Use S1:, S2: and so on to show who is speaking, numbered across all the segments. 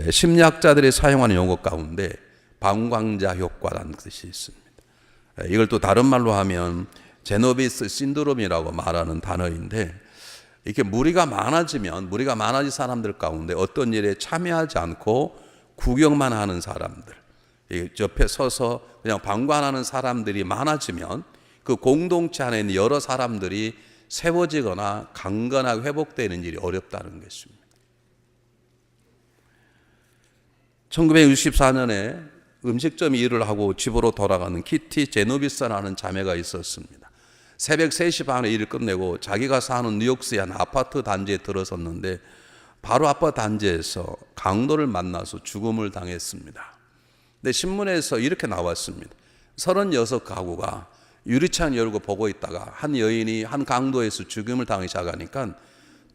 S1: 심리학자들이 사용하는 용어 가운데 방광자 효과라는 뜻이 있습니다. 이걸 또 다른 말로 하면 제노비스 신드롬이라고 말하는 단어인데, 이렇게 무리가 많아진 사람들 가운데 어떤 일에 참여하지 않고 구경만 하는 사람들, 옆에 서서 그냥 방관하는 사람들이 많아지면 그 공동체 안에 있는 여러 사람들이 세워지거나 강건하게 회복되는 일이 어렵다는 것입니다. 1964년에 음식점 일을 하고 집으로 돌아가는 키티 제노비스라는 자매가 있었습니다. 새벽 3시 반에 일을 끝내고 자기가 사는 뉴욕시의 한 아파트 단지에 들어섰는데 바로 아파트 단지에서 강도를 만나서 죽음을 당했습니다. 근데 신문에서 이렇게 나왔습니다. 36가구가 유리창 열고 보고 있다가 한 여인이 한 강도에서 죽음을 당하기 시작하니까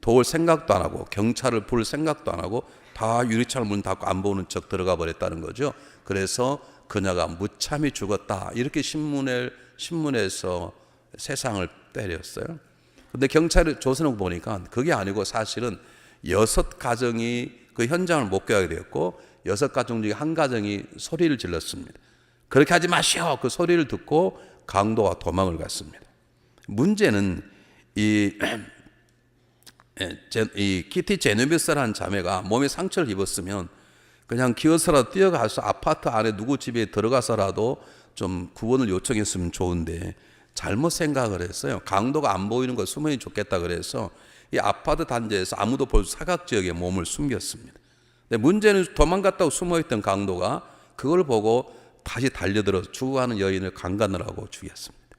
S1: 도울 생각도 안 하고 경찰을 부를 생각도 안 하고 다 유리창을 문 닫고 안 보는 척 들어가 버렸다는 거죠. 그래서 그녀가 무참히 죽었다, 이렇게 신문에서 세상을 때렸어요. 근데 경찰이 조사해 보니까 그게 아니고 사실은 6가정이 그 현장을 목격하게 되었고 6가정 중에 한 가정이 소리를 질렀습니다. 그렇게 하지 마시오. 그 소리를 듣고 강도가 도망을 갔습니다. 문제는 이 키티 제노비스라는 자매가 몸에 상처를 입었으면 그냥 기어서라도 뛰어가서 아파트 안에 누구 집에 들어가서라도 좀 구원을 요청했으면 좋은데 잘못 생각을 했어요. 강도가 안 보이는 거 숨으면 좋겠다 그래서 이 아파트 단지에서 아무도 볼 수 사각지역에 몸을 숨겼습니다. 근데 문제는 도망갔다고 숨어있던 강도가 그걸 보고 다시 달려들어서 죽어가는 여인을 강간을 하고 죽였습니다.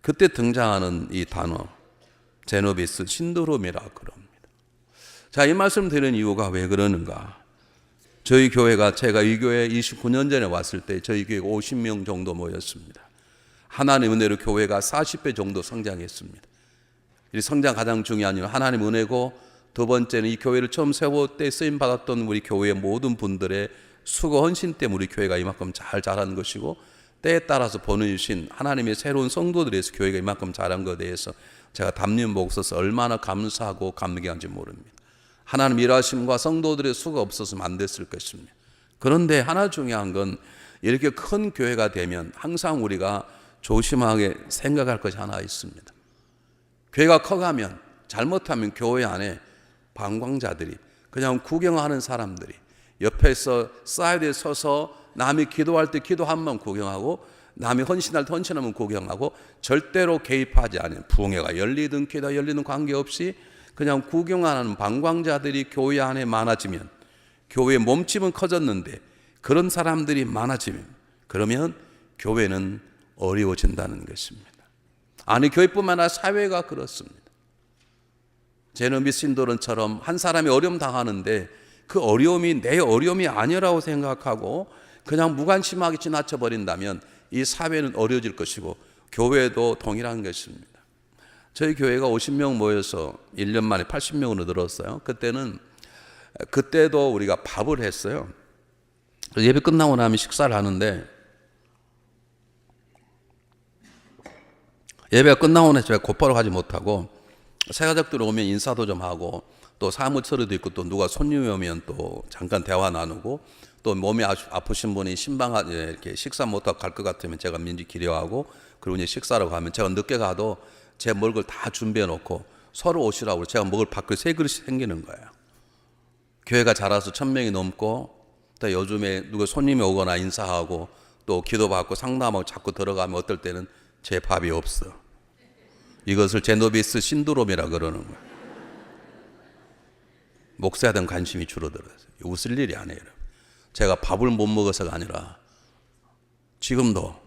S1: 그때 등장하는 이 단어 제노비스 신드롬이라고 그럽니다. 자, 이 말씀 드리는 이유가 왜 그러는가? 저희 교회가, 제가 이 교회에 29년 전에 왔을 때 저희 교회가 50명 정도 모였습니다. 하나님 은혜로 교회가 40배 정도 성장했습니다. 이 성장 가장 중요한 이유는 하나님 은혜고, 두 번째는 이 교회를 처음 세울 때 쓰임 받았던 우리 교회의 모든 분들의 수고 헌신 때문에 우리 교회가 이만큼 잘 자란 것이고, 때에 따라서 보내주신 하나님의 새로운 성도들에서 교회가 이만큼 자란 것에 대해서 제가 담임 목사로서 얼마나 감사하고 감격한지 모릅니다. 하나님 일하심과 성도들의 수가 없었으면 안 됐을 것입니다. 그런데 하나 중요한 건 이렇게 큰 교회가 되면 항상 우리가 조심하게 생각할 것이 하나 있습니다. 교회가 커가면, 잘못하면 교회 안에 방광자들이, 그냥 구경하는 사람들이 옆에서 사이드에 서서 남이 기도할 때 기도하면 구경하고, 남이 헌신할 때 헌신하면 구경하고, 절대로 개입하지 않은, 부흥회가 열리든 기도가 열리든 관계없이 그냥 구경하는 방광자들이 교회 안에 많아지면, 교회의 몸집은 커졌는데 그런 사람들이 많아지면, 그러면 교회는 어려워진다는 것입니다. 아니, 교회뿐만 아니라 사회가 그렇습니다. 제노비스 신드롬처럼 한 사람이 어려움 당하는데 그 어려움이 내 어려움이 아니라고 생각하고 그냥 무관심하게 지나쳐 버린다면 이 사회는 어려워질 것이고 교회도 동일한 것입니다. 저희 교회가 50명 모여서 1년 만에 80명으로 늘었어요. 그때도 우리가 밥을 했어요. 예배 끝나고 나면 식사를 하는데, 예배가 끝나고 나서 제가 곧바로 가지 못하고 새가족들 오면 인사도 좀 하고, 또 사무 처리도 있고, 또 누가 손님이 오면 또 잠깐 대화 나누고, 또 몸이 아프신 분이 이렇게 식사 못하고 갈 것 같으면 제가 민지 기려하고, 그리고 이제 식사로 가면 제가 늦게 가도 제 먹을 걸 다 준비해 놓고 서로 오시라고 제가 먹을 밥그릇 3그릇이 생기는 거예요. 교회가 자라서 1000명이 넘고, 또 요즘에 누가 손님이 오거나 인사하고 또 기도받고 상담하고 자꾸 들어가면 어떨 때는 제 밥이 없어. 이것을 제노비스 신드롬이라 그러는 거예요. 목사에 대한 관심이 줄어들어요. 웃을 일이 아니에요. 제가 밥을 못 먹어서가 아니라 지금도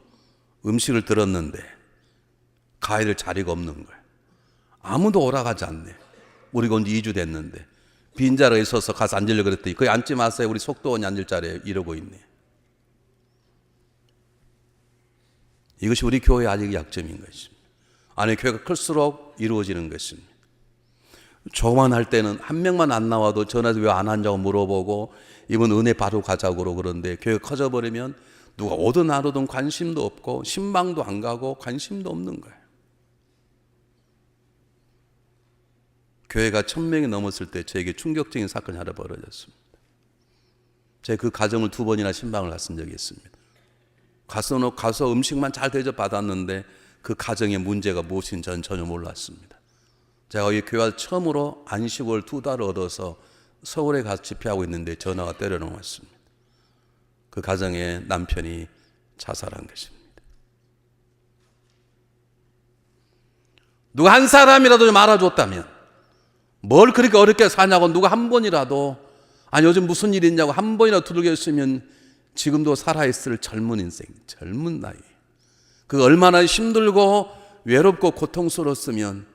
S1: 음식을 들었는데 가야 될 자리가 없는 거예요. 아무도 오라가지 않네. 우리가 언제 2주 됐는데 빈자리에 있어서 가서 앉으려고 그랬더니 거기 앉지 마세요. 우리 속도원이 앉을 자리에 이러고 있네. 이것이 우리 교회의 아직 약점인 것입니다. 아니, 교회가 클수록 이루어지는 것입니다. 조만 할 때는 한 명만 안 나와도 전화해서 왜 안 한다고 물어보고, 이번 은혜 바로 가자고 그러는데 교회가 커져버리면 누가 오든 안 오든 관심도 없고 신방도 안 가고 관심도 없는 거예요. 교회가 1000명이 넘었을 때 저에게 충격적인 사건이 하나 벌어졌습니다. 제가 그 가정을 2번이나 신방을 갔은 적이 있습니다. 가서 음식만 잘 대접받았는데 그 가정의 문제가 무엇인지 저는 전혀 몰랐습니다. 제가 이 교회를 처음으로 안식월 2달을 얻어서 서울에 가서 집회하고 있는데 전화가 때려놓은 왔습니다. 그 가정의 남편이 자살한 것입니다. 누가 한 사람이라도 좀 알아줬다면, 뭘 그렇게 어렵게 사냐고 누가 한 번이라도, 아니 요즘 무슨 일이 있냐고 한 번이라도 두들겼으면 지금도 살아있을 젊은 인생, 젊은 나이, 그 얼마나 힘들고 외롭고 고통스러웠으면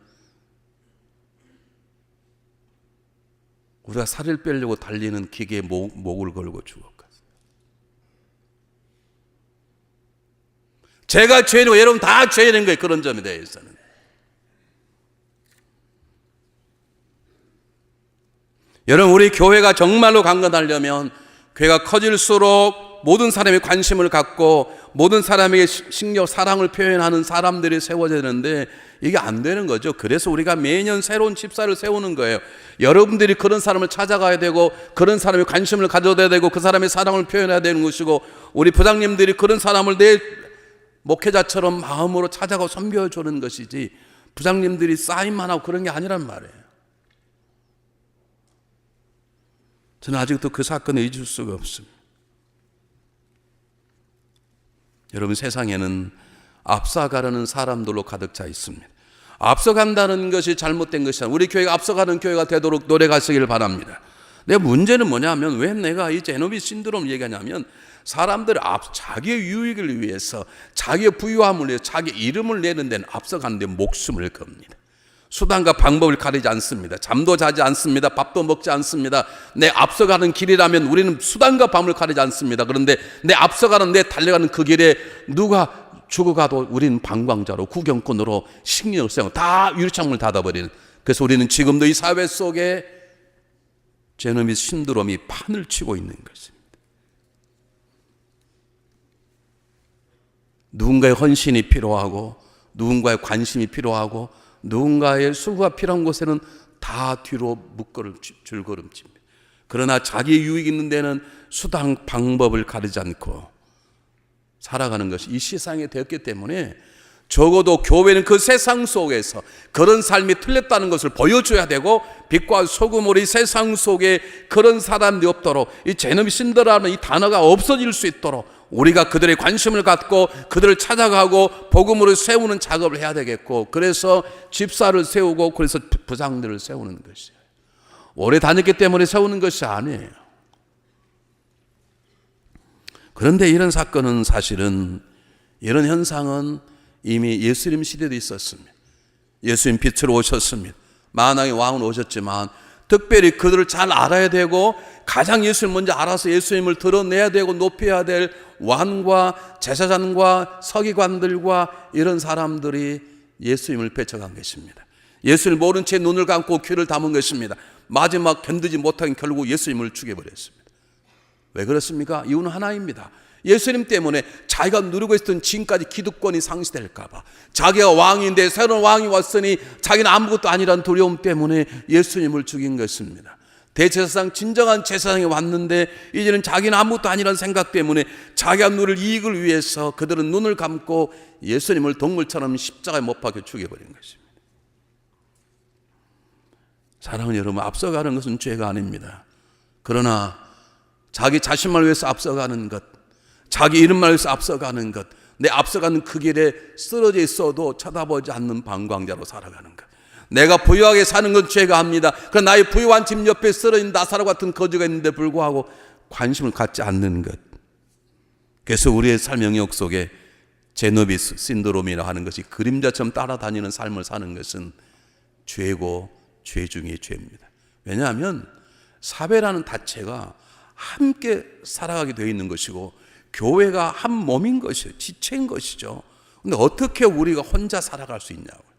S1: 우리가 살을 빼려고 달리는 기계에 목을 걸고 죽었겠어요. 제가 죄인이고 여러분 다 죄인인 거예요. 그런 점에 대해서는. 여러분, 우리 교회가 정말로 강건하려면 교회가 커질수록 모든 사람이 관심을 갖고 모든 사람에게 신경, 사랑을 표현하는 사람들이 세워져야 되는데 이게 안 되는 거죠. 그래서 우리가 매년 새로운 집사를 세우는 거예요. 여러분들이 그런 사람을 찾아가야 되고 그런 사람이 관심을 가져야 되고 그 사람의 사랑을 표현해야 되는 것이고, 우리 부장님들이 그런 사람을 내 목회자처럼 마음으로 찾아가고 섬겨주는 것이지, 부장님들이 사인만 하고 그런 게 아니란 말이에요. 저는 아직도 그 사건을 잊을 수가 없습니다. 여러분, 세상에는 앞서가려는 사람들로 가득 차 있습니다. 앞서간다는 것이 잘못된 것이 아니라 우리 교회가 앞서가는 교회가 되도록 노력하시길 바랍니다. 내 문제는 뭐냐면, 왜 내가 이 제노비 신드롬을 얘기하냐면, 사람들이 자기의 유익을 위해서, 자기의 부유함을 위해서 자기 이름을 내는 데는 앞서가는 데 목숨을 겁니다. 수단과 방법을 가리지 않습니다. 잠도 자지 않습니다. 밥도 먹지 않습니다. 내 앞서가는 길이라면 우리는 수단과 방법을 가리지 않습니다. 그런데 내 앞서가는, 내 달려가는 그 길에 누가 죽어가도 우리는 방광자로, 구경꾼으로 신경을 쓰고 다 유리창문을 닫아버리는, 그래서 우리는 지금도 이 사회 속에 제노비 신드롬이 판을 치고 있는 것입니다. 누군가의 헌신이 필요하고, 누군가의 관심이 필요하고, 누군가의 수고가 필요한 곳에는 다 뒤로 줄걸음집니다. 그러나 자기 유익 있는 데는 수단 방법을 가리지 않고 살아가는 것이 이 세상에 되었기 때문에, 적어도 교회는 그 세상 속에서 그런 삶이 틀렸다는 것을 보여줘야 되고, 빛과 소금으로 이 세상 속에 그런 사람들이 없도록, 이 제노비 신드롬이라는 이 단어가 없어질 수 있도록 우리가 그들의 관심을 갖고 그들을 찾아가고 복음으로 세우는 작업을 해야 되겠고, 그래서 집사를 세우고 그래서 부장들을 세우는 것이에요. 오래 다녔기 때문에 세우는 것이 아니에요. 그런데 이런 사건은, 사실은 이런 현상은 이미 예수님 시대도 있었습니다. 예수님 빛으로 오셨습니다. 만왕의 왕은 오셨지만 특별히 그들을 잘 알아야 되고, 가장 예수를 먼저 알아서 예수님을 드러내야 되고 높여야 될 왕과 제사장과 서기관들과 이런 사람들이 예수님을 배척한 것입니다. 예수를 모른 채 눈을 감고 귀를 담은 것입니다. 마지막 견디지 못하긴 결국 예수님을 죽여버렸습니다. 왜 그렇습니까? 이유는 하나입니다. 예수님 때문에 자기가 누리고 있었던 지금까지 기득권이 상실될까 봐, 자기가 왕인데 새로운 왕이 왔으니 자기는 아무것도 아니라는 두려움 때문에 예수님을 죽인 것입니다. 대제사장, 진정한 제사장이 왔는데 이제는 자기는 아무것도 아니라는 생각 때문에 자기가 누릴 이익을 위해서 그들은 눈을 감고 예수님을 동물처럼 십자가에 못 박혀 죽여버린 것입니다. 사랑하는 여러분, 앞서가는 것은 죄가 아닙니다. 그러나 자기 자신만 위해서 앞서가는 것, 자기 이름만 위해서 앞서가는 것, 내 앞서가는 그 길에 쓰러져 있어도 쳐다보지 않는 방광자로 살아가는 것, 내가 부유하게 사는 건 죄가 합니다. 그러나 나의 부유한 집 옆에 쓰러진 나사로 같은 거지가 있는데 불구하고 관심을 갖지 않는 것. 그래서 우리의 삶 영역 속에 제노비 신드롬이라 하는 것이 그림자처럼 따라다니는 삶을 사는 것은 죄고, 죄 중에 죄입니다. 왜냐하면 사회라는 자체가 함께 살아가게 되어 있는 것이고, 교회가 한 몸인 것이죠. 지체인 것이죠. 그런데 어떻게 우리가 혼자 살아갈 수 있냐고요.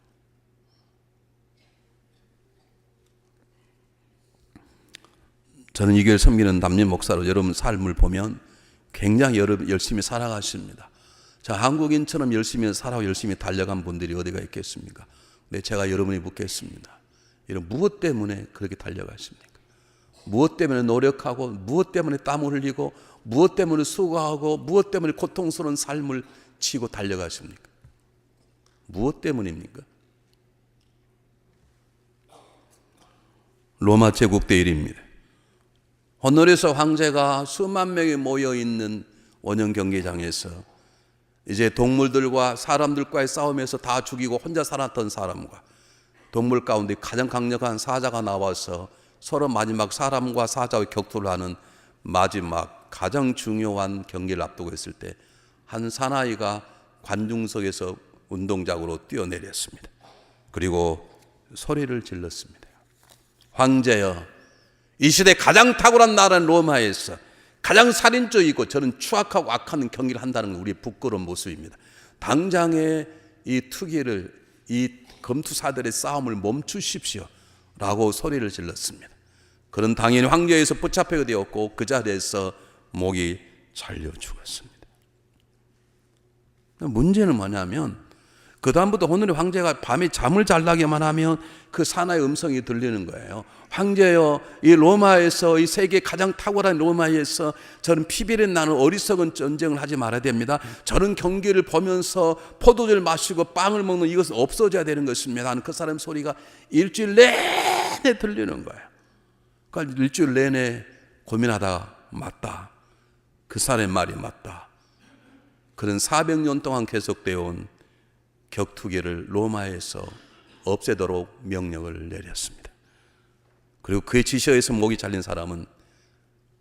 S1: 저는 이 교회를 섬기는 담임 목사로 여러분 삶을 보면 굉장히 열심히 살아가십니다. 자, 한국인처럼 열심히 살아고 열심히 달려간 분들이 어디가 있겠습니까? 근데 제가 여러분이 묻겠습니다. 이런 무엇 때문에 그렇게 달려가십니까? 무엇 때문에 노력하고, 무엇 때문에 땀을 흘리고, 무엇 때문에 수고하고, 무엇 때문에 고통스러운 삶을 치고 달려가십니까? 무엇 때문입니까? 로마 제국 때 일입니다. 호노리우스 황제가 수만 명이 모여있는 원형 경기장에서 이제 동물들과 사람들과의 싸움에서 다 죽이고 혼자 살았던 사람과 동물 가운데 가장 강력한 사자가 나와서 서로 마지막 사람과 사자의 격투를 하는 마지막 가장 중요한 경기를 앞두고 있을 때 한 사나이가 관중석에서 운동장으로 뛰어내렸습니다. 그리고 소리를 질렀습니다. 황제여, 이 시대 가장 탁월한 나라는 로마에서 가장 살인적이고 저는 추악하고 악한 경기를 한다는 건 우리의 부끄러운 모습입니다. 당장에 이 투기를, 이 검투사들의 싸움을 멈추십시오 라고 소리를 질렀습니다. 그는 당연히 황제에서 붙잡히게 되었고 그 자리에서 목이 잘려 죽었습니다. 문제는 뭐냐면 그 다음부터 오늘의 황제가 밤에 잠을 잘 나게만 하면 그 사나의 음성이 들리는 거예요. 황제여, 이 로마에서, 이 세계 가장 탁월한 로마에서 저는 피비린 나는 어리석은 전쟁을 하지 말아야 됩니다. 저는 경기를 보면서 포도주를 마시고 빵을 먹는 이것은 없어져야 되는 것입니다 하는 그 사람 소리가 일주일 내내 들리는 거예요. 그러니까 일주일 내내 고민하다가 맞다, 그 사람의 말이 맞다. 그는 400년 동안 계속되어 온 격투기를 로마에서 없애도록 명령을 내렸습니다. 그리고 그의 지시에서 목이 잘린 사람은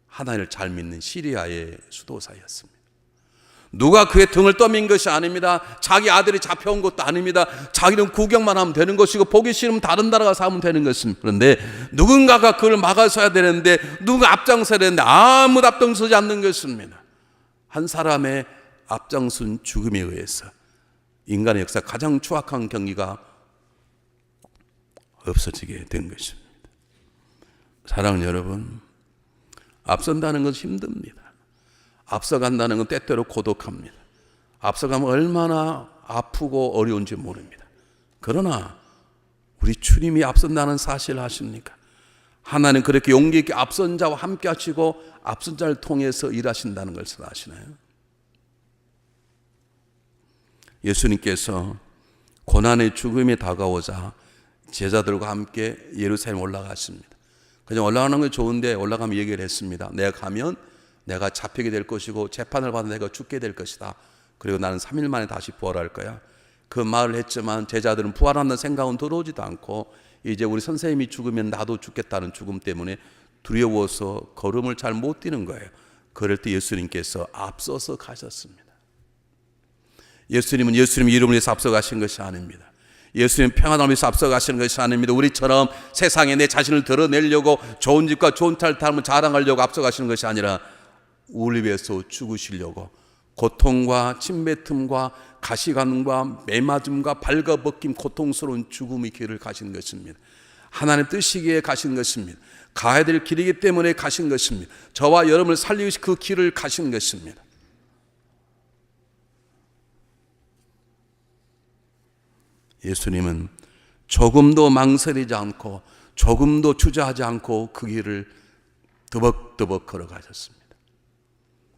S1: 하나님을 잘 믿는 시리아의 수도사였습니다. 누가 그의 등을 떠민 것이 아닙니다. 자기 아들이 잡혀온 것도 아닙니다. 자기는 구경만 하면 되는 것이고 보기 싫으면 다른 나라 가서 하면 되는 것입니다. 그런데 누군가가 그걸 막아서야 되는데, 누가 앞장서야 되는데 아무도 앞장서지 않는 것입니다. 한 사람의 앞장선 죽음에 의해서 인간의 역사 가장 추악한 경기가 없어지게 된 것입니다. 사랑하는 여러분, 앞선다는 것은 힘듭니다. 앞서간다는 건 때때로 고독합니다. 앞서가면 얼마나 아프고 어려운지 모릅니다. 그러나 우리 주님이 앞선다는 사실을 아십니까? 하나님 그렇게 용기 있게 앞선 자와 함께 하시고 앞선 자를 통해서 일하신다는 것을 아시나요? 예수님께서 고난의 죽음이 다가오자 제자들과 함께 예루살렘 올라갔습니다. 그냥 올라가는 건 좋은데 올라가면 얘기를 했습니다. 내가 가면 내가 잡히게 될 것이고 재판을 받아 내가 죽게 될 것이다. 그리고 나는 3일 만에 다시 부활할 거야. 그 말을 했지만 제자들은 부활한다는 생각은 들어오지도 않고 이제 우리 선생님이 죽으면 나도 죽겠다는 죽음 때문에 두려워서 걸음을 잘 못 뛰는 거예요. 그럴 때 예수님께서 앞서서 가셨습니다. 예수님은 예수님 이름을 위해서 앞서가신 것이 아닙니다. 예수님 평안을 위해서 앞서가시는 것이 아닙니다. 우리처럼 세상에 내 자신을 드러내려고 좋은 집과 좋은 차를 타면 자랑하려고 앞서가시는 것이 아니라 우리 위해서 죽으시려고 고통과 침뱉음과 가시관과 매맞음과 발가벗김 고통스러운 죽음의 길을 가신 것입니다. 하나님 뜻이기에 가신 것입니다. 가야 될 길이기 때문에 가신 것입니다. 저와 여러분을 살리기 위해서 그 길을 가신 것입니다. 예수님은 조금도 망설이지 않고 조금도 주저하지 않고 그 길을 더벅더벅 걸어가셨습니다.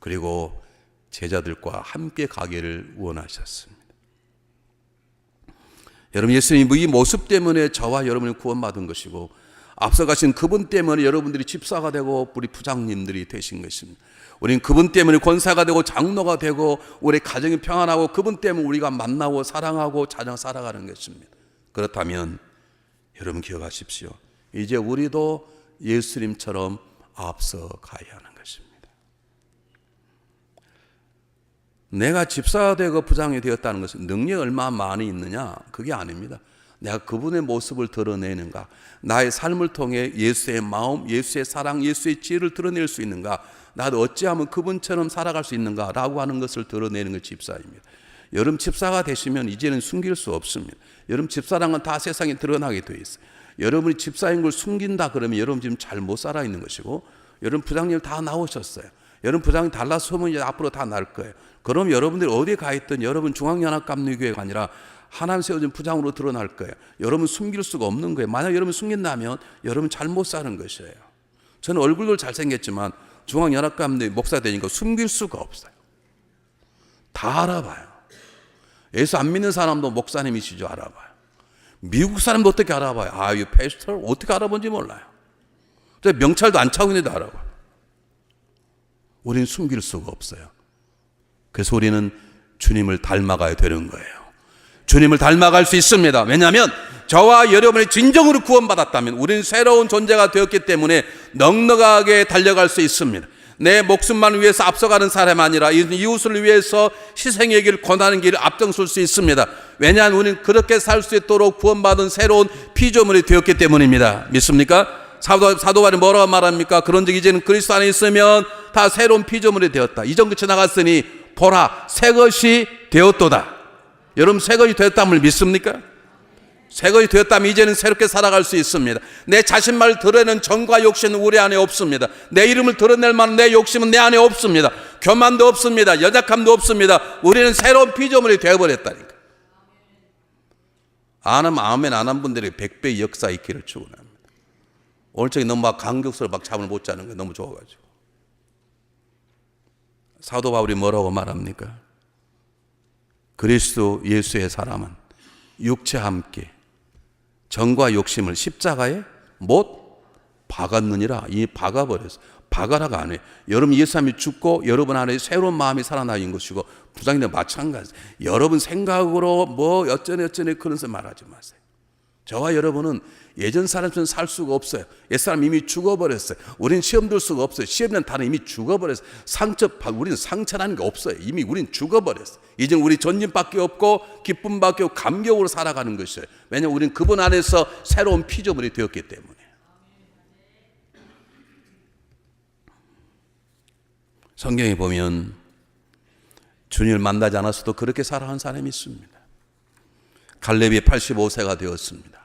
S1: 그리고 제자들과 함께 가기를 원하셨습니다. 여러분, 예수님 이 모습 때문에 저와 여러분이 구원받은 것이고 앞서가신 그분 때문에 여러분들이 집사가 되고 우리 부장님들이 되신 것입니다. 우리는 그분 때문에 권사가 되고 장로가 되고 우리 가정이 평안하고 그분 때문에 우리가 만나고 사랑하고 자녀 살아가는 것입니다. 그렇다면 여러분 기억하십시오. 이제 우리도 예수님처럼 앞서 가야 하는 것입니다. 내가 집사가 되고 부장이 되었다는 것은 능력이 얼마나 많이 있느냐, 그게 아닙니다. 내가 그분의 모습을 드러내는가, 나의 삶을 통해 예수의 마음, 예수의 사랑, 예수의 지혜를 드러낼 수 있는가, 나도 어찌하면 그분처럼 살아갈 수 있는가 라고 하는 것을 드러내는 것 집사입니다. 여러분 집사가 되시면 이제는 숨길 수 없습니다. 여러분 집사랑은 다 세상에 드러나게 되어 있어요. 여러분이 집사인 걸 숨긴다 그러면 여러분 지금 잘 못 살아 있는 것이고, 여러분 부장님 다 나오셨어요. 여러분 부장님 달라서 소문이 앞으로 다 날 거예요. 그럼 여러분들이 어디 가 있든 여러분 중앙연합감리교회가 아니라 하나님 세워진 부장으로 드러날 거예요. 여러분 숨길 수가 없는 거예요. 만약 여러분 숨긴다면 여러분 잘못 사는 것이에요. 저는 얼굴도 잘생겼지만 중앙연합감대 목사 되니까 숨길 수가 없어요. 다 알아봐요. 예수 안 믿는 사람도 목사님이시죠. 알아봐요. 미국 사람도 어떻게 알아봐요? 아, 이 패스터 어떻게 알아본지 몰라요. 명찰도 안 차고 있는데 알아봐요. 우리는 숨길 수가 없어요. 그래서 우리는 주님을 닮아가야 되는 거예요. 주님을 닮아갈 수 있습니다. 왜냐하면 저와 여러분이 진정으로 구원받았다면 우리는 새로운 존재가 되었기 때문에 넉넉하게 달려갈 수 있습니다. 내 목숨만 위해서 앞서가는 사람이 아니라 이웃을 위해서 희생의 길을 권하는 길을 앞장설 수 있습니다. 왜냐하면 우리는 그렇게 살 수 있도록 구원받은 새로운 피조물이 되었기 때문입니다. 믿습니까? 사도 바울이 뭐라고 말합니까? 그런즉 이제는 그리스도 안에 있으면 다 새로운 피조물이 되었다. 이전 것이 나갔으니 보라 새 것이 되었도다. 여러분 새 것이 되었다면 믿습니까? 새 것이 되었다면 이제는 새롭게 살아갈 수 있습니다. 내 자신만을 드러내는 정과 욕심은 우리 안에 없습니다. 내 이름을 드러낼 만한 내 욕심은 내 안에 없습니다. 교만도 없습니다. 연약함도 없습니다. 우리는 새로운 피조물이 되어버렸다니까. 안 하면 아멘 안 한 분들이 100배의 역사 있기를 축원합니다. 오늘 저기 너무 막 감격스러워 막 잠을 못 자는 거 너무 좋아가지고. 사도 바울이 뭐라고 말합니까? 그리스도 예수의 사람은 육체와 함께 정과 욕심을 십자가에 못 박았느니라. 이 박아버렸어. 박아라가 안 해. 여러분 예수님이 죽고 여러분 안에 새로운 마음이 살아나는 것이고 부장님도 마찬가지. 여러분 생각으로 뭐 어쩌네 그런 소 말하지 마세요. 저와 여러분은 예전 사람처럼 살 수가 없어요. 옛사람 이미 죽어버렸어요. 우리는 시험 들 수가 없어요. 시험이라는 단어 이미 죽어버렸어요. 우리는 상처라는 게 없어요. 이미 우리는 죽어버렸어요. 이제 우리 전진밖에 없고 기쁨밖에 없고 감격으로 살아가는 것이에요. 왜냐하면 우리는 그분 안에서 새로운 피조물이 되었기 때문에. 성경에 보면 주님을 만나지 않았어도 그렇게 살아간 사람이 있습니다. 갈렙이 85세가 되었습니다.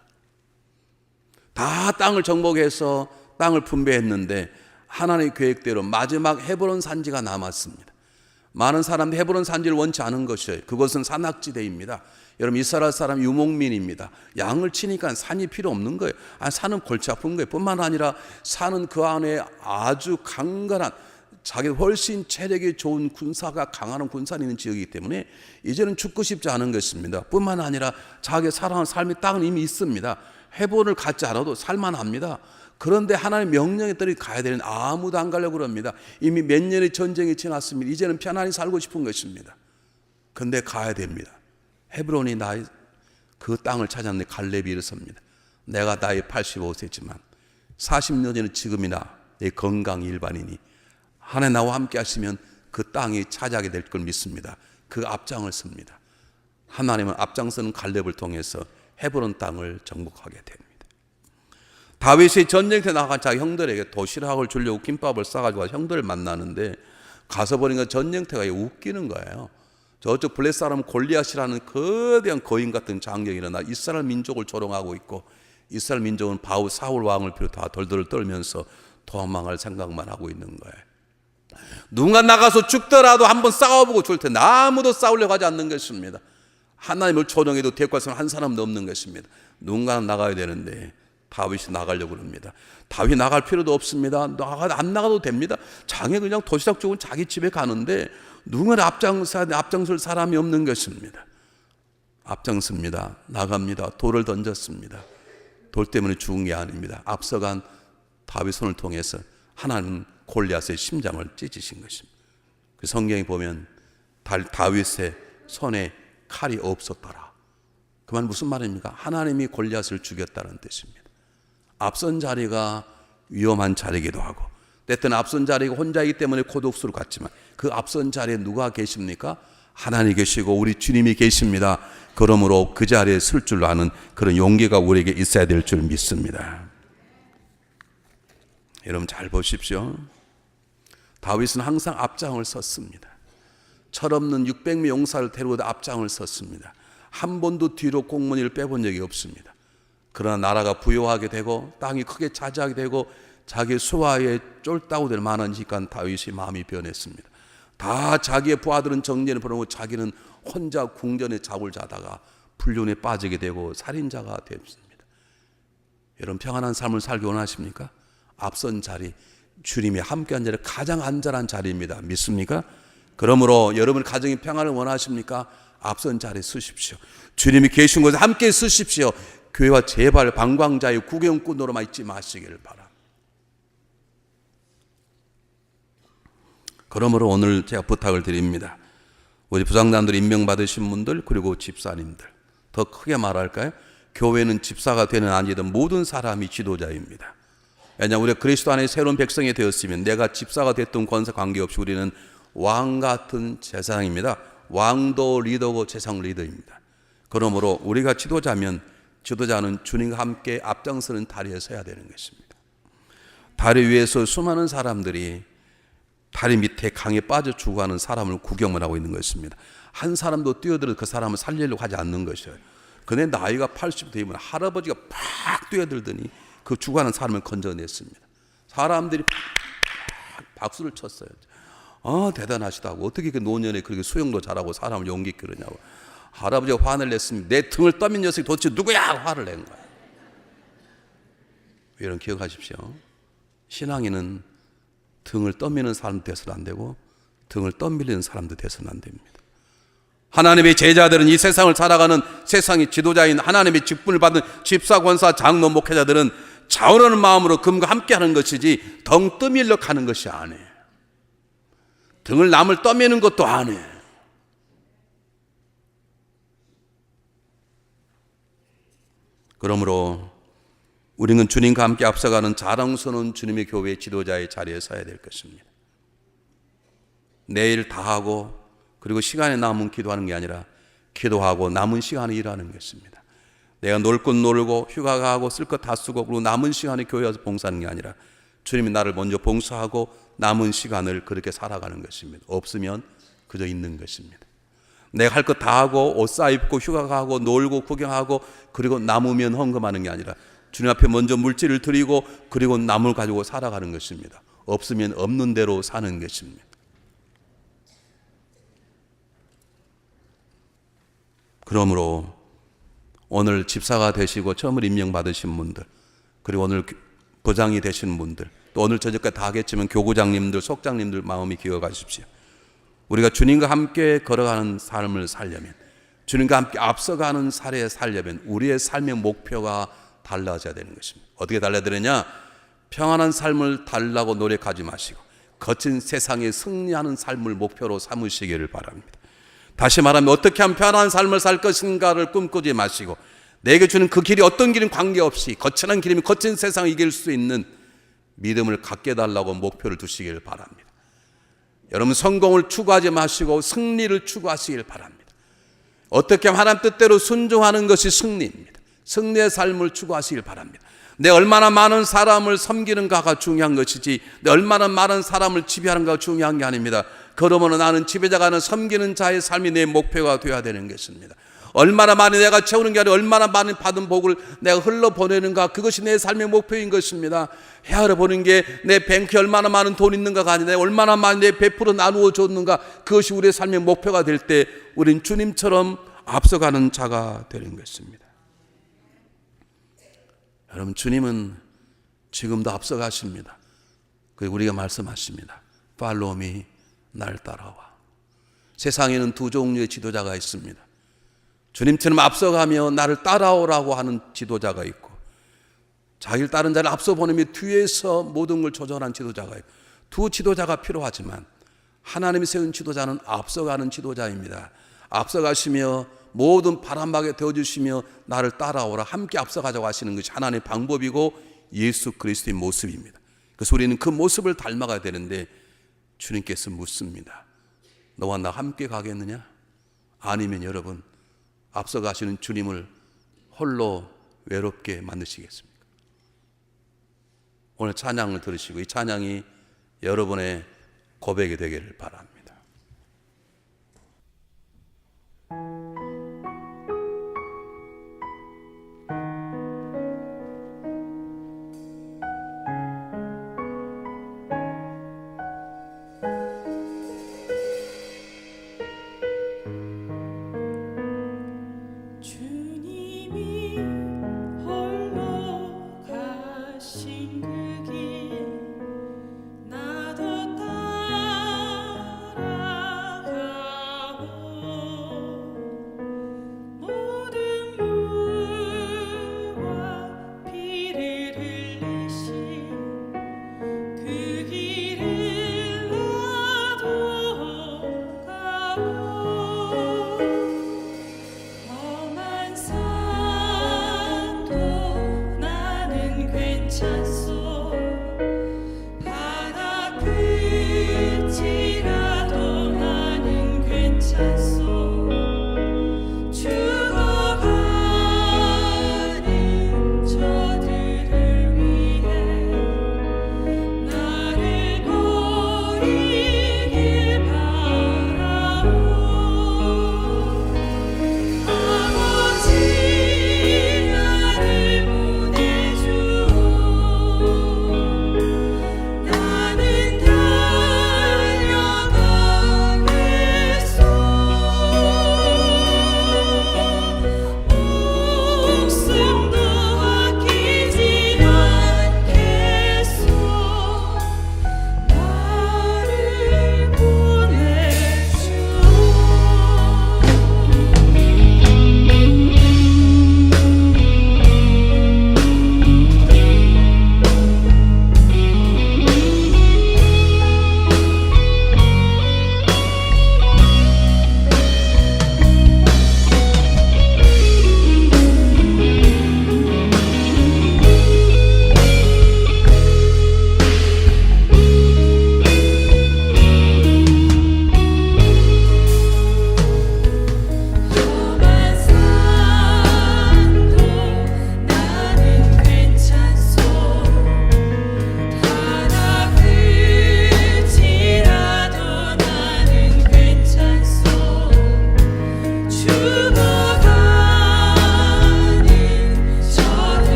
S1: 다 땅을 정복해서 땅을 분배했는데 하나님의 계획대로 마지막 헤브론 산지가 남았습니다. 많은 사람들이 헤브론 산지를 원치 않은 것이에요. 그것은 산악지대입니다. 여러분 이스라엘 사람 유목민입니다. 양을 치니까 산이 필요 없는 거예요. 산은 골치 아픈 거예요. 뿐만 아니라 산은 그 안에 아주 강건한 자기 훨씬 체력이 좋은 군사가 강한 군사가 있는 지역이기 때문에 이제는 죽고 싶지 않은 것입니다. 뿐만 아니라 자기 살아가는 삶의 땅은 이미 있습니다. 헤브론을 갖지 않아도 살만합니다. 그런데 하나님의 명령에 따라 가야 되는 아무도 안 가려고 그럽니다. 이미 몇 년의 전쟁이 지났습니다. 이제는 편안히 살고 싶은 것입니다. 그런데 가야 됩니다. 헤브론이 나의 그 땅을 찾았는데 갈렙이 이렇습니다. 내가 나이 85세지만 40년 전에 지금이나 내 건강 일반이니 하나님 나와 함께 하시면 그 땅이 차지하게 될 걸 믿습니다. 그 앞장을 씁니다. 하나님은 앞장서는 갈렙을 통해서 헤브론 땅을 정복하게 됩니다. 다윗이 전쟁터에 나간 자기 형들에게 도시락을 주려고 김밥을 싸가지고 형들을 만나는데 가서 보니까 전쟁터가 웃기는 거예요. 저쪽 블레 사람 골리앗이라는 거대한 거인 같은 장경이 일어나 이스라엘 민족을 조롱하고 있고 이스라엘 민족은 사울 왕을 비롯해 돌돌을 떨면서 도망할 생각만 하고 있는 거예요. 누군가 나가서 죽더라도 한번 싸워보고 죽을 텐데 아무도 싸우려고 하지 않는 것입니다. 하나님을 조롱해도 대꾸할 사람 한 사람도 없는 것입니다. 누군가는 나가야 되는데 다윗이 나가려고 합니다. 다윗이 나갈 필요도 없습니다. 안 나가도 됩니다. 장에 그냥 도시락 주고 자기 집에 가는데 누군가 앞장설 사람이 없는 것입니다. 앞장섭니다. 나갑니다. 돌을 던졌습니다. 돌 때문에 죽은 게 아닙니다. 앞서간 다윗 손을 통해서 하나님은 골리앗의 심장을 찢으신 것입니다. 그 성경에 보면 다윗의 손에 칼이 없었더라. 그 말 무슨 말입니까? 하나님이 골리앗을 죽였다는 뜻입니다. 앞선 자리가 위험한 자리이기도 하고 때때는 앞선 자리가 혼자이기 때문에 고독수를 갖지만 그 앞선 자리에 누가 계십니까? 하나님이 계시고 우리 주님이 계십니다. 그러므로 그 자리에 설 줄 아는 그런 용기가 우리에게 있어야 될 줄 믿습니다. 여러분 잘 보십시오. 다윗은 항상 앞장을 섰습니다. 철없는 600명 용사를 데리고 앞장을 섰습니다. 한 번도 뒤로 공무원을 빼본 적이 없습니다. 그러나 나라가 부요하게 되고 땅이 크게 차지하게 되고 자기 수하에 쫄다고 될 만하니까 다윗이 마음이 변했습니다. 다 자기의 부하들은 정전에 보내고 자기는 혼자 궁전에 잠을 자다가 불륜에 빠지게 되고 살인자가 됩니다. 여러분 평안한 삶을 살기 원하십니까? 앞선 자리, 주님이 함께한 자리 가장 안전한 자리입니다. 믿습니까? 그러므로 여러분 가정의 평안을 원하십니까? 앞선 자리에 서십시오. 주님이 계신 곳에 함께 서십시오. 교회와 제발 방광자의 구경꾼으로만 있지 마시기를 바랍니다. 그러므로 오늘 제가 부탁을 드립니다. 우리 부장단들 임명받으신 분들 그리고 집사님들, 더 크게 말할까요? 교회는 집사가 되는 아니든 모든 사람이 지도자입니다. 왜냐하면 우리가 그리스도 안에 새로운 백성이 되었으면 내가 집사가 됐던 권세 관계없이 우리는 왕 같은 제사장입니다. 왕도 리더고 제사장 리더입니다. 그러므로 우리가 지도자면 지도자는 주님과 함께 앞장서는 다리에 서야 되는 것입니다. 다리 위에서 수많은 사람들이 다리 밑에 강에 빠져 죽어가는 사람을 구경을 하고 있는 것입니다. 한 사람도 뛰어들어 그 사람을 살리려고 하지 않는 것이에요. 그런데 나이가 80 되면 할아버지가 팍 뛰어들더니 그 죽어가는 사람을 건져냈습니다. 사람들이 박수를 쳤어요. 대단하시다고. 어떻게 그 노년에 그렇게 수영도 잘하고 사람을 용기 있게 그러냐고. 할아버지가 화를 냈습니다. 내 등을 떠민 녀석이 도대체 누구야? 화를 낸 거예요. 여러분 기억하십시오. 신앙인은 등을 떠미는 사람도 돼서는 안 되고 등을 떠밀리는 사람도 돼서는 안 됩니다. 하나님의 제자들은 이 세상을 살아가는 세상의 지도자인 하나님의 직분을 받은 집사, 권사, 장로, 목회자들은 자원하는 마음으로 금과 함께하는 것이지 덩 떠밀려 가는 것이 아니에요. 등을 남을 떠미는 것도 아니에요. 그러므로 우리는 주님과 함께 앞서가는 자랑스러운 주님의 교회의 지도자의 자리에 서야 될 것입니다. 내일 다 하고 그리고 시간에 남은 기도하는 게 아니라 기도하고 남은 시간에 일하는 것입니다. 내가 놀 것 놀고 휴가 가고 쓸 것 다 쓰고 그리고 남은 시간에 교회 와서 봉사하는 게 아니라 주님이 나를 먼저 봉사하고 남은 시간을 그렇게 살아가는 것입니다. 없으면 그저 있는 것입니다. 내가 할 것 다 하고 옷 싸입고 휴가 가고 놀고 구경하고 그리고 남으면 헌금하는 게 아니라 주님 앞에 먼저 물질을 드리고 그리고 남을 가지고 살아가는 것입니다. 없으면 없는 대로 사는 것입니다. 그러므로 오늘 집사가 되시고 처음으로 임명받으신 분들 그리고 오늘 부장이 되신 분들 또 오늘 저녁까지 다 하겠지만 교구장님들 속장님들 마음이 기억하십시오. 우리가 주님과 함께 걸어가는 삶을 살려면 주님과 함께 앞서가는 사례에 살려면 우리의 삶의 목표가 달라져야 되는 것입니다. 어떻게 달라야 되느냐? 평안한 삶을 달라고 노력하지 마시고 거친 세상에 승리하는 삶을 목표로 삼으시기를 바랍니다. 다시 말하면 어떻게 하면 편안한 삶을 살 것인가를 꿈꾸지 마시고 내게 주는 그 길이 어떤 길인 관계없이 거친한 길이면 거친 세상을 이길 수 있는 믿음을 갖게 해달라고 목표를 두시기를 바랍니다. 여러분 성공을 추구하지 마시고 승리를 추구하시길 바랍니다. 어떻게 하면 하나님 뜻대로 순종하는 것이 승리입니다. 승리의 삶을 추구하시길 바랍니다. 내 얼마나 많은 사람을 섬기는가가 중요한 것이지 내 얼마나 많은 사람을 지배하는가가 중요한 게 아닙니다. 그러므로 나는 지배자가 아니라 섬기는 자의 삶이 내 목표가 되어야 되는 것입니다. 얼마나 많이 내가 채우는 게 아니라 얼마나 많은 받은 복을 내가 흘러보내는가 그것이 내 삶의 목표인 것입니다. 헤아려 보는 게 내 뱅크에 얼마나 많은 돈 있는가가 아니라 얼마나 많이 내 100% 나누어 줬는가 그것이 우리의 삶의 목표가 될 때 우린 주님처럼 앞서가는 자가 되는 것입니다. 여러분 주님은 지금도 앞서가십니다. 그리고 우리가 말씀하십니다. Follow me, 날 따라와. 세상에는 두 종류의 지도자가 있습니다. 주님처럼 앞서가며 나를 따라오라고 하는 지도자가 있고 자기를 따른 자를 앞서 보내며 뒤에서 모든 걸 조절하는 지도자가 있고 두 지도자가 필요하지만 하나님이 세운 지도자는 앞서가는 지도자입니다. 앞서가시며 모든 바람막에 되어주시며 나를 따라오라 함께 앞서가자고 하시는 것이 하나님의 방법이고 예수 그리스도의 모습입니다. 그래서 우리는 그 모습을 닮아가야 되는데 주님께서 묻습니다. 너와 나 함께 가겠느냐? 아니면 여러분 앞서가시는 주님을 홀로 외롭게 만드시겠습니까? 오늘 찬양을 들으시고 이 찬양이 여러분의 고백이 되기를 바랍니다.
S2: 주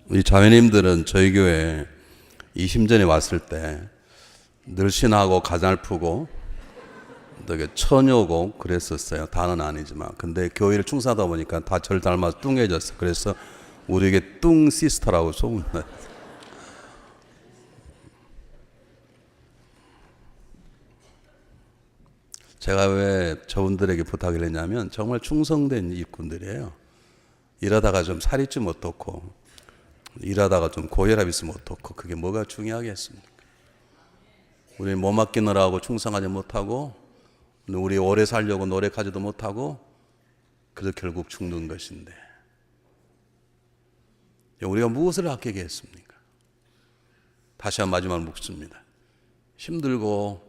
S1: 우리 자매님들은 저희 교회 이 심전에 왔을 때 늘씬하고 가잘프고 되게 처녀고 그랬었어요. 다는 아니지만. 근데 교회를 충성하다 보니까 다 절 닮아서 뚱해졌어요. 그래서 우리에게 뚱 시스터라고 소문나요. 제가 왜 저분들에게 부탁을 했냐면 정말 충성된 일꾼들이에요. 일하다가 좀 살이 좀 어떻고 일하다가 좀 고혈압 있으면 어떻고 그게 뭐가 중요하겠습니까? 우리 몸 아끼느라고 충성하지 못하고 우리 오래 살려고 노력하지도 못하고 그래서 결국 죽는 것인데 우리가 무엇을 아끼겠습니까? 다시 한 마지막 묻습니다. 힘들고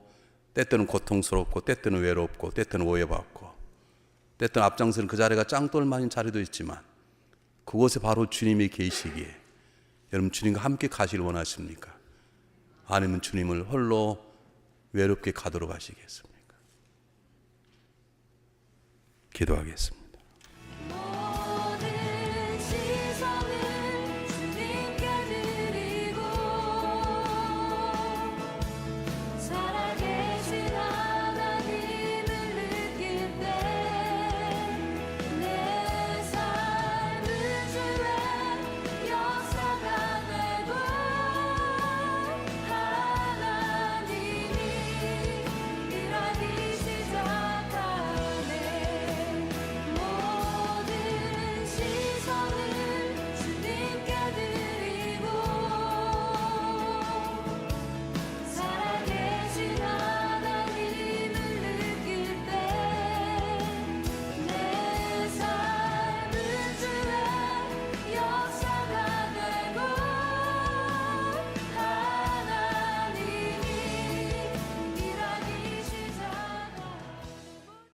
S1: 때때는 고통스럽고 때때는 외롭고 때때는 오해받고 때때는 앞장서는 그 자리가 짱돌만인 자리도 있지만 그곳에 바로 주님이 계시기에 여러분 주님과 함께 가시길 원하십니까? 아니면 주님을 홀로 외롭게 가도록 하시겠습니까? 기도하겠습니다.